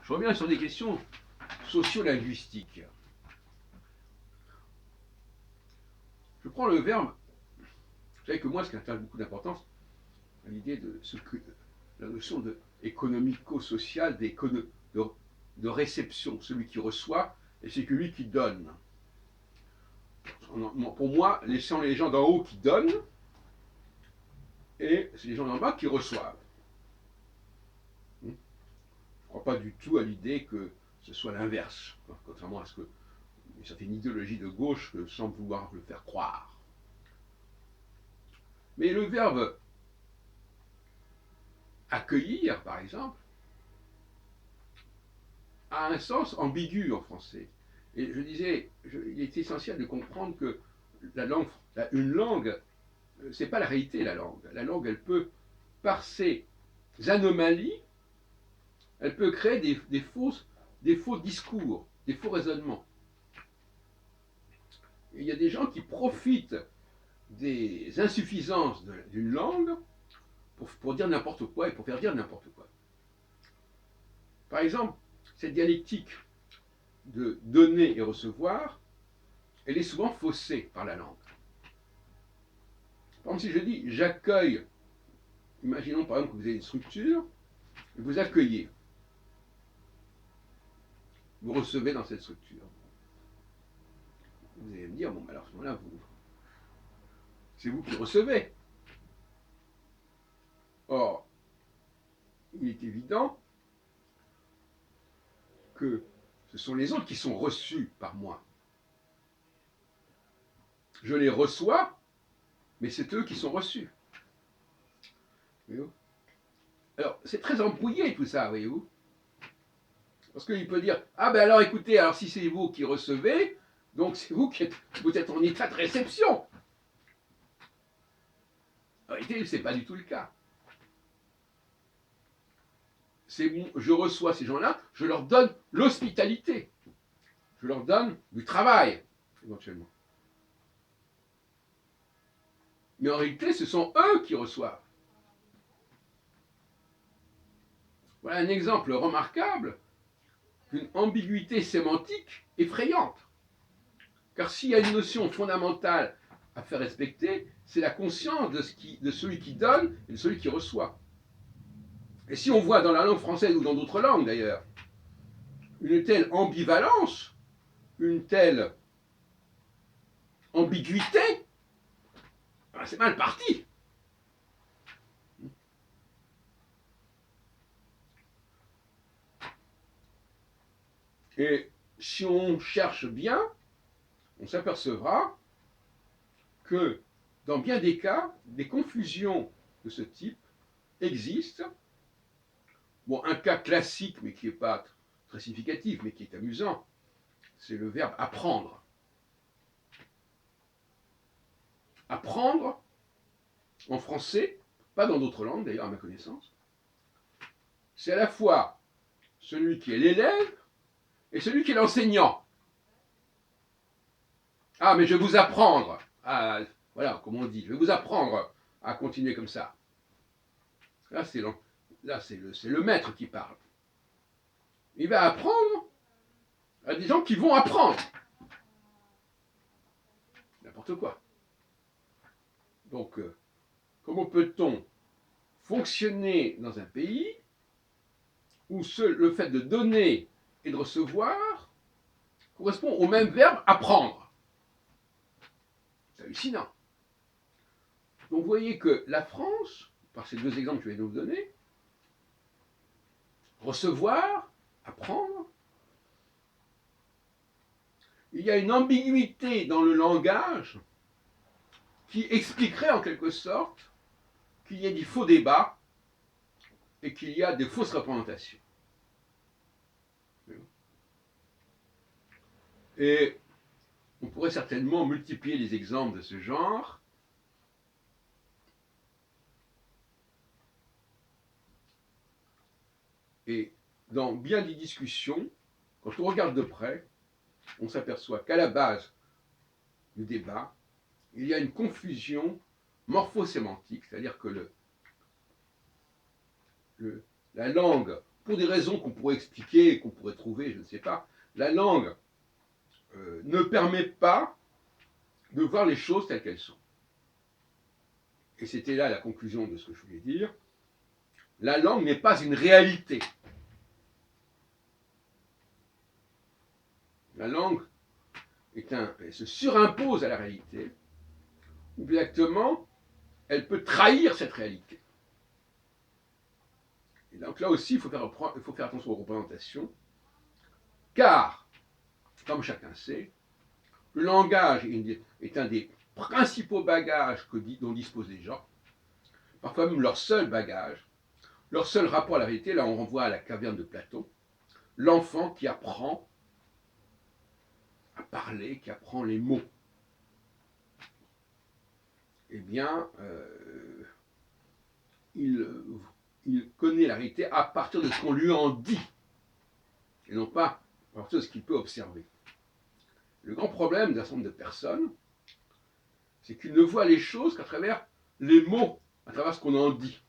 je reviens sur des questions socio-linguistiques. Je prends le verbe. Vous savez que moi, ce qui intéresse beaucoup d'importance, à l'idée de ce que la notion de économico-sociale, de réception, celui qui reçoit et c'est celui qui donne. Pour moi, ce sont les gens d'en haut qui donnent et c'est les gens d'en bas qui reçoivent. Je ne crois pas du tout à l'idée que ce soit l'inverse, contrairement à ce que une certaine idéologie de gauche semble vouloir le faire croire. Mais le verbe accueillir, par exemple, a un sens ambigu en français. Et je disais, il est essentiel de comprendre que une langue, c'est pas la réalité, la langue. La langue, elle peut, par ses anomalies, elle peut créer des faux discours, des faux raisonnements. Et il y a des gens qui profitent des insuffisances d'une langue pour dire n'importe quoi et pour faire dire n'importe quoi. Par exemple, cette dialectique de donner et recevoir, elle est souvent faussée par la langue. Par exemple, si je dis j'accueille, imaginons par exemple que vous avez une structure, et vous accueillez, vous recevez dans cette structure. Vous allez me dire, bon, alors à ce moment-là, c'est vous qui recevez. Or, il est évident que ce sont les autres qui sont reçus par moi. Je les reçois, mais c'est eux qui sont reçus. Voyez-vous ? Alors, c'est très embrouillé tout ça, voyez-vous ? Parce qu'il peut dire, ah ben alors écoutez, alors si c'est vous qui recevez, donc c'est vous qui êtes en état de réception. En réalité, ce n'est pas du tout le cas. Je reçois ces gens-là, je leur donne l'hospitalité. Je leur donne du travail, éventuellement. Mais en réalité, ce sont eux qui reçoivent. Voilà un exemple remarquable d'une ambiguïté sémantique effrayante. Car s'il y a une notion fondamentale à faire respecter, c'est la conscience de celui qui donne et de celui qui reçoit. Et si on voit dans la langue française ou dans d'autres langues d'ailleurs, une telle ambivalence, une telle ambiguïté, c'est mal parti. Et si on cherche bien, on s'apercevra que dans bien des cas, des confusions de ce type existent. Bon, un cas classique, mais qui n'est pas très significatif, mais qui est amusant, c'est le verbe apprendre. Apprendre, en français, pas dans d'autres langues d'ailleurs à ma connaissance, c'est à la fois celui qui est l'élève et celui qui est l'enseignant. Ah, mais je vais vous apprendre à, voilà, comme on dit, je vais vous apprendre à continuer comme ça. Là, c'est le maître qui parle. Il va apprendre à des gens qui vont apprendre. N'importe quoi. Donc, comment peut-on fonctionner dans un pays où le fait de donner et de recevoir correspond au même verbe apprendre? C'est hallucinant. Donc vous voyez que la France, par ces deux exemples que je viens de vous donner, recevoir, apprendre, il y a une ambiguïté dans le langage qui expliquerait en quelque sorte qu'il y ait des faux débats et qu'il y a des fausses représentations. Et on pourrait certainement multiplier les exemples de ce genre. Et dans bien des discussions, quand on regarde de près, on s'aperçoit qu'à la base du débat, il y a une confusion morphosémantique, c'est-à-dire que la langue pour des raisons qu'on pourrait expliquer, qu'on pourrait trouver, je ne sais pas, la langue ne permet pas de voir les choses telles qu'elles sont. Et c'était là la conclusion de ce que je voulais dire. La langue n'est pas une réalité. La langue elle se surimpose à la réalité, ou directement, elle peut trahir cette réalité. Et donc là aussi, il faut faire attention aux représentations, car, comme chacun sait, le langage est un des principaux bagages dont disposent les gens, parfois même leur seul bagage, leur seul rapport à la réalité. Là, on renvoie à la caverne de Platon, l'enfant qui apprend à parler, qui apprend les mots. Eh bien, il connaît la réalité à partir de ce qu'on lui en dit, et non pas à partir de ce qu'il peut observer. Le grand problème d'un certain nombre de personnes, c'est qu'ils ne voient les choses qu'à travers les mots, à travers ce qu'on en dit.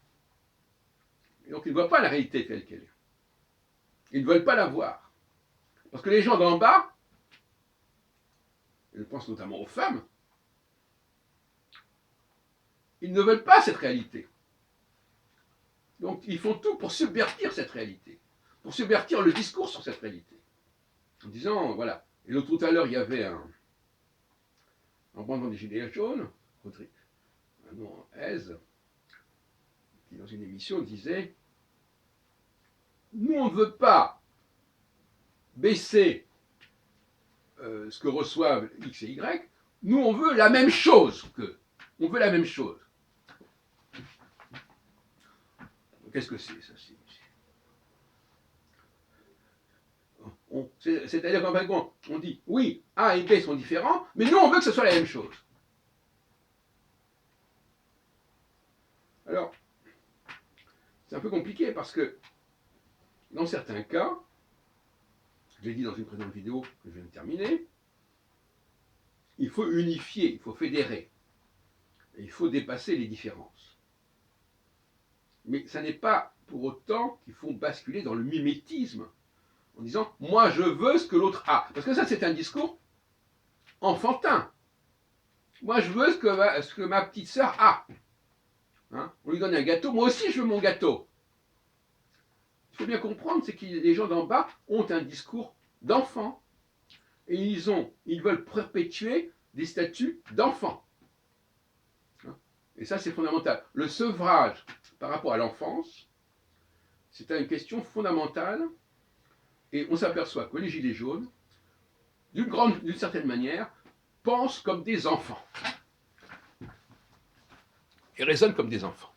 Et donc ils ne voient pas la réalité telle qu'elle est. Ils ne veulent pas la voir. Parce que les gens d'en bas, et je pense notamment aux femmes, ils ne veulent pas cette réalité. Donc ils font tout pour subvertir cette réalité, pour subvertir le discours sur cette réalité. En disant, voilà. Et tout à l'heure, il y avait en bandant des Gilets jaunes, Aise, qui dans une émission disait, nous on ne veut pas baisser ce que reçoivent X et Y, nous on veut la même chose qu'eux. On veut la même chose. Qu'est-ce que c'est ça? C'est-à-dire qu'en fin de compte, on dit, oui, A et B sont différents, mais nous on veut que ce soit la même chose. Alors, c'est un peu compliqué parce que, dans certains cas, je l'ai dit dans une précédente vidéo que je viens de terminer, il faut unifier, il faut fédérer, et il faut dépasser les différences. Mais ça n'est pas pour autant qu'il faut basculer dans le mimétisme, en disant, moi je veux ce que l'autre a. Parce que ça, c'est un discours enfantin. Moi je veux ce que ma petite sœur a. Hein, on lui donne un gâteau, moi aussi je veux mon gâteau. Il faut bien comprendre, c'est que les gens d'en bas ont un discours d'enfant. Et ils veulent perpétuer des statuts d'enfant. Et ça, c'est fondamental. Le sevrage par rapport à l'enfance, c'est une question fondamentale. Et on s'aperçoit que les Gilets jaunes, d'une certaine manière, pensent comme des enfants. Et raisonnent comme des enfants.